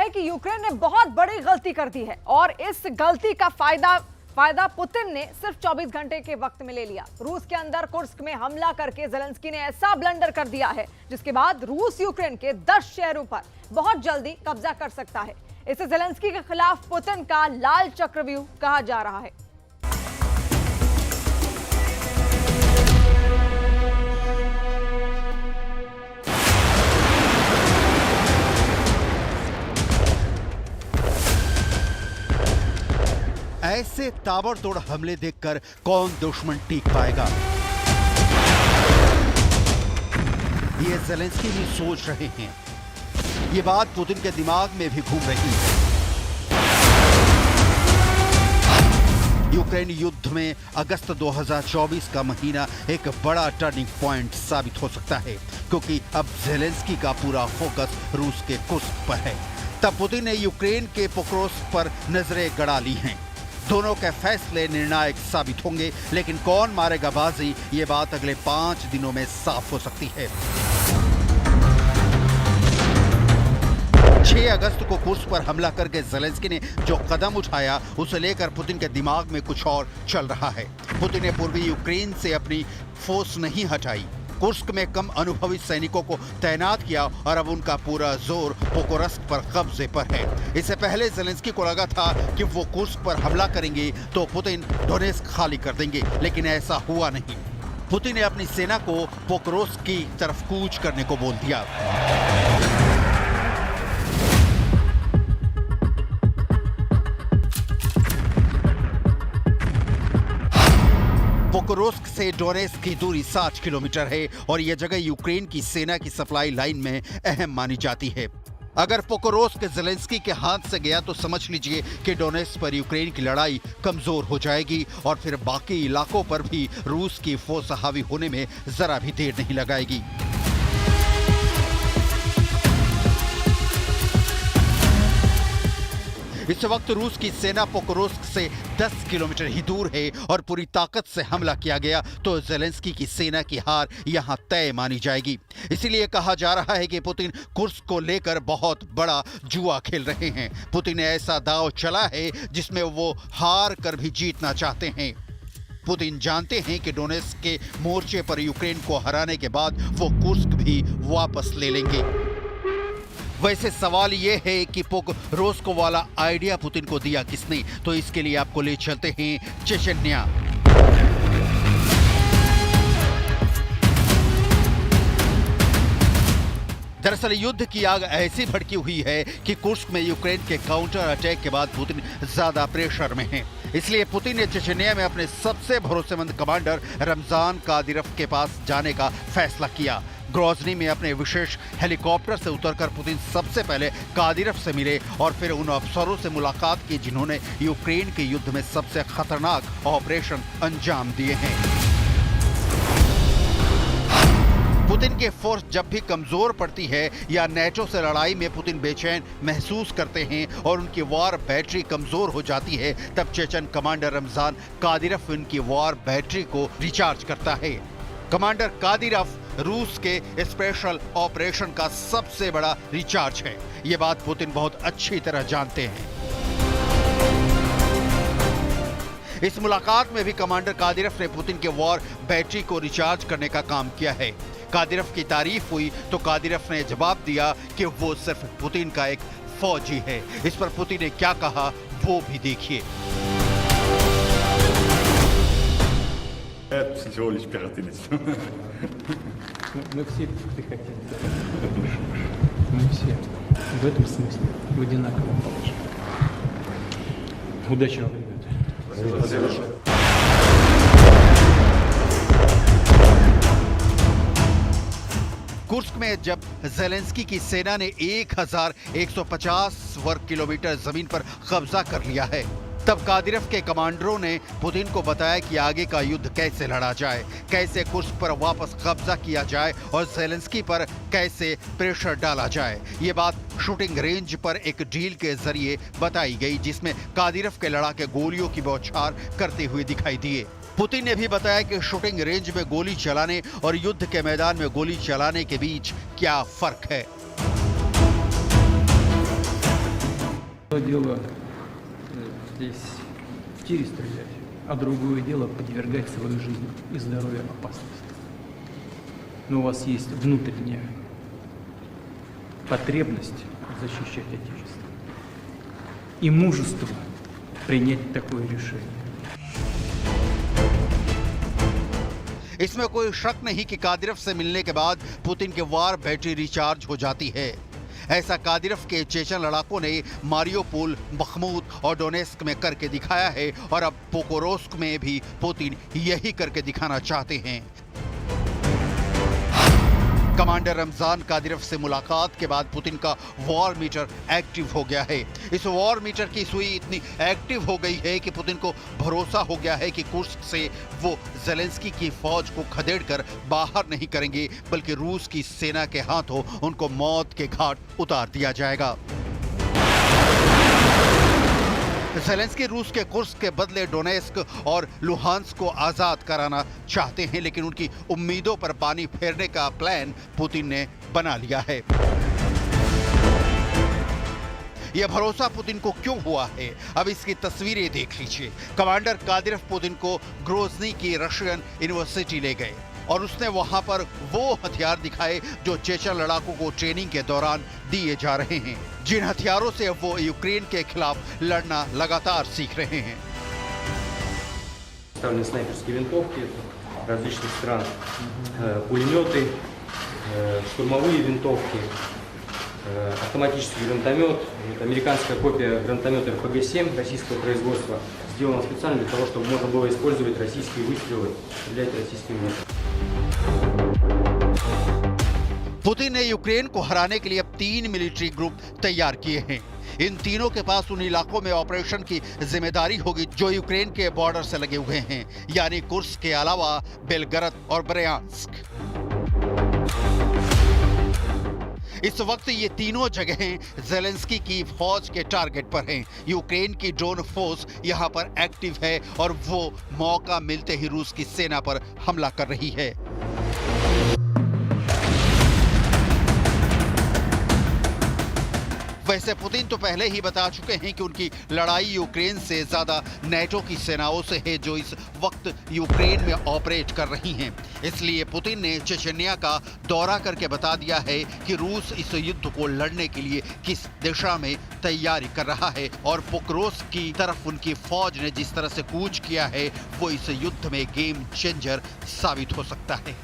है कि यूक्रेन ने बहुत बड़ी गलती कर दी है और इस गलती का फायदा पुतिन ने सिर्फ 24 घंटे के वक्त में ले लिया। रूस के अंदर कुर्स्क में हमला करके ज़ेलेंस्की ने ऐसा ब्लंडर कर दिया है जिसके बाद रूस यूक्रेन के 10 शहरों पर बहुत जल्दी कब्जा कर सकता है। इसे ज़ेलेंस्की के खिलाफ पुतिन का लाल चक्रव्यूह कहा जा रहा है। ऐसे ताबड़तोड़ हमले देखकर कौन दुश्मन टीक पाएगा? ये ज़ेलेंस्की भी सोच रहे हैं। ये बात पुतिन के दिमाग में भी घूम रही है। यूक्रेन युद्ध में अगस्त 2024 का महीना एक बड़ा टर्निंग पॉइंट साबित हो सकता है, क्योंकि अब ज़ेलेंस्की का पूरा फोकस रूस के कुर्स्क पर है। तब पुतिन ने यूक्रेन के पोक्रोस्क पर नजरें गड़ा ली हैं। दोनों के फैसले निर्णायक साबित होंगे, लेकिन कौन मारेगा बाजी, ये बात अगले 5 दिनों में साफ हो सकती है। 6 अगस्त को कुर्स्क पर हमला करके ज़ेलेंस्की ने जो कदम उठाया, उसे लेकर पुतिन के दिमाग में कुछ और चल रहा है। पुतिन ने पूर्वी यूक्रेन से अपनी फोर्स नहीं हटाई, कुर्स्क में कम अनुभवी सैनिकों को तैनात किया और अब उनका पूरा जोर पोक्रोस्क पर कब्जे पर है। इससे पहले ज़ेलेंस्की को लगा था कि वो कुर्स्क पर हमला करेंगे तो पुतिन डोनेस्क खाली कर देंगे, लेकिन ऐसा हुआ नहीं। पुतिन ने अपनी सेना को पोक्रोस्क की तरफ कूच करने को बोल दिया। पोक्रोस्क से डोनेस्क की दूरी 60 किलोमीटर है और यह जगह यूक्रेन की सेना की सप्लाई लाइन में अहम मानी जाती है। अगर पोक्रोस्क ज़ेलेंस्की के हाथ से गया तो समझ लीजिए कि डोनेस्क पर यूक्रेन की लड़ाई कमजोर हो जाएगी और फिर बाकी इलाकों पर भी रूस की फोर्स हावी होने में जरा भी देर नहीं लगाएगी। इस वक्त रूस की सेना पोक्रोस्क से 10 किलोमीटर ही दूर है और पूरी ताकत से हमला किया गया तो ज़ेलेंस्की की सेना की हार यहां तय मानी जाएगी। इसीलिए कहा जा रहा है कि पुतिन कुर्स्क को लेकर बहुत बड़ा जुआ खेल रहे हैं। पुतिन ने ऐसा दांव चला है जिसमें वो हार कर भी जीतना चाहते हैं। पुतिन जानते हैं कि डोनेस्क के मोर्चे पर यूक्रेन को हराने के बाद वो कुर्स्क भी वापस ले लेंगे। वैसे सवाल ये है कि पोक्रोस्क वाला आइडिया पुतिन को दिया किसने? तो इसके लिए आपको ले चलते हैं चेचन्या। दरअसल युद्ध की आग ऐसी भड़की हुई है कि कुर्स्क में यूक्रेन के काउंटर अटैक के बाद पुतिन ज्यादा प्रेशर में है। इसलिए पुतिन ने चेचन्या में अपने सबसे भरोसेमंद कमांडर रमजान कादिरोव के पास जाने का फैसला किया। ग्रोजनी में अपने विशेष हेलीकॉप्टर से उतरकर पुतिन सबसे पहले कादिरोव से मिले और फिर उन अफसरों से मुलाकात की जिन्होंने यूक्रेन के युद्ध में सबसे खतरनाक ऑपरेशन अंजाम दिए हैं। पुतिन के फोर्स जब भी कमजोर पड़ती है या नेटो से लड़ाई में पुतिन बेचैन महसूस करते हैं और उनकी वार बैटरी कमजोर हो जाती है, तब चेचन कमांडर रमजान कादिरोव उनकी वार बैटरी को रिचार्ज करता है। कमांडर कादिरोव रूस के स्पेशल ऑपरेशन का सबसे बड़ा रिचार्ज है। ये बात पुतिन बहुत अच्छी तरह जानते हैं। इस मुलाकात में भी कमांडर कादिरोव ने पुतिन के वॉर बैटरी को रिचार्ज करने का काम किया है। कादिरोव की तारीफ हुई तो कादिरोव ने जवाब दिया कि वो सिर्फ पुतिन का एक फौजी है। इस पर पुतिन ने क्या कहा वो भी देखिए। Всего лишь пехотинец. Мы все пехотинцы. Мы все в этом смысле в одинаковом положении. Удачи вам, ребята. कुर्स्क में जब ज़ेलेंस्की की सेना ने 1150 वर्ग किलोमीटर जमीन पर कब्जा कर लिया है, तब कादिरोव के कमांडरों ने पुतिन को बताया कि आगे का युद्ध कैसे लड़ा जाए, कैसे कुर्स्क पर वापस कब्जा किया जाए और ज़ेलेंस्की पर कैसे प्रेशर डाला जाए। ये बात शूटिंग रेंज पर एक डील के जरिए बताई गई, जिसमें कादिरोव के लड़ाके गोलियों की बौछार करते हुए दिखाई दिए। पुतिन ने भी बताया कि शूटिंग रेंज में गोली चलाने और युद्ध के मैदान में गोली चलाने के बीच क्या फर्क है। Одно дело здесь в тире стрелять, а другое дело подвергать свою жизнь и здоровье опасности. Но у вас есть внутренняя потребность защищать Отечество и мужество принять такое решение. इसमें कोई शक नहीं कि कादिरफ से मिलने के बाद पुतिन के वार बैटरी रिचार्ज हो जाती है। ऐसा कादिरफ के चेचन लड़ाकों ने मारियोपोल, बखमूत और डोनेस्क में करके दिखाया है और अब पोकोरोस्क में भी पुतिन यही करके दिखाना चाहते हैं। कमांडर रमजान कादिरफ से मुलाकात के बाद पुतिन का वॉर मीटर एक्टिव हो गया है। इस वॉर मीटर की सुई इतनी एक्टिव हो गई है कि पुतिन को भरोसा हो गया है कि कुर्स्क से वो ज़ेलेंस्की की फौज को खदेड़कर बाहर नहीं करेंगे, बल्कि रूस की सेना के हाथों उनको मौत के घाट उतार दिया जाएगा। ज़ेलेंस्की रूस के कुर्स्क के बदले डोनेस्क और लुहांस्क को आजाद कराना चाहते हैं, लेकिन उनकी उम्मीदों पर पानी फेरने का प्लान पुतिन ने बना लिया है। यह भरोसा पुतिन को क्यों हुआ है, अब इसकी तस्वीरें देख लीजिए। कमांडर कादिरफ पुतिन को ग्रोजनी की रशियन यूनिवर्सिटी ले गए और उसने वहां पर वो हथियार दिखाए जो चेचन लड़ाकों को ट्रेनिंग के दौरान दिए जा रहे हैं, जिन हथियारों से अब वो यूक्रेन के खिलाफ लड़ना लगातार सीख रहे हैं। Снайперские винтовки различных стран, пулеметы, штурмовые винтовки, автоматический гранатомет. Это американская копия гранатомета РПГ-7 российского производства. Сделана специально для того, чтобы можно было использовать российские выстрелы, стрелять российскими выстрелами. पुतिन ने यूक्रेन को हराने के लिए अब 3 मिलिट्री ग्रुप तैयार किए हैं। इन तीनों के पास उन इलाकों में ऑपरेशन की जिम्मेदारी होगी जो यूक्रेन के बॉर्डर से लगे हुए हैं, यानी कुर्स्क के अलावा बेलगरद और ब्रयांस्क। इस वक्त ये तीनों जगहें ज़ेलेंस्की की फौज के टारगेट पर हैं। यूक्रेन की ड्रोन फोर्स यहां पर एक्टिव है और वो मौका मिलते ही रूस की सेना पर हमला कर रही है। वैसे पुतिन तो पहले ही बता चुके हैं कि उनकी लड़ाई यूक्रेन से ज्यादा नेटो की सेनाओं से है जो इस वक्त यूक्रेन में ऑपरेट कर रही हैं। इसलिए पुतिन ने चेचन्या का दौरा करके बता दिया है कि रूस इस युद्ध को लड़ने के लिए किस दिशा में तैयारी कर रहा है और पोक्रोस्क की तरफ उनकी फौज ने जिस तरह से कूच किया है वो इस युद्ध में गेम चेंजर साबित हो सकता है।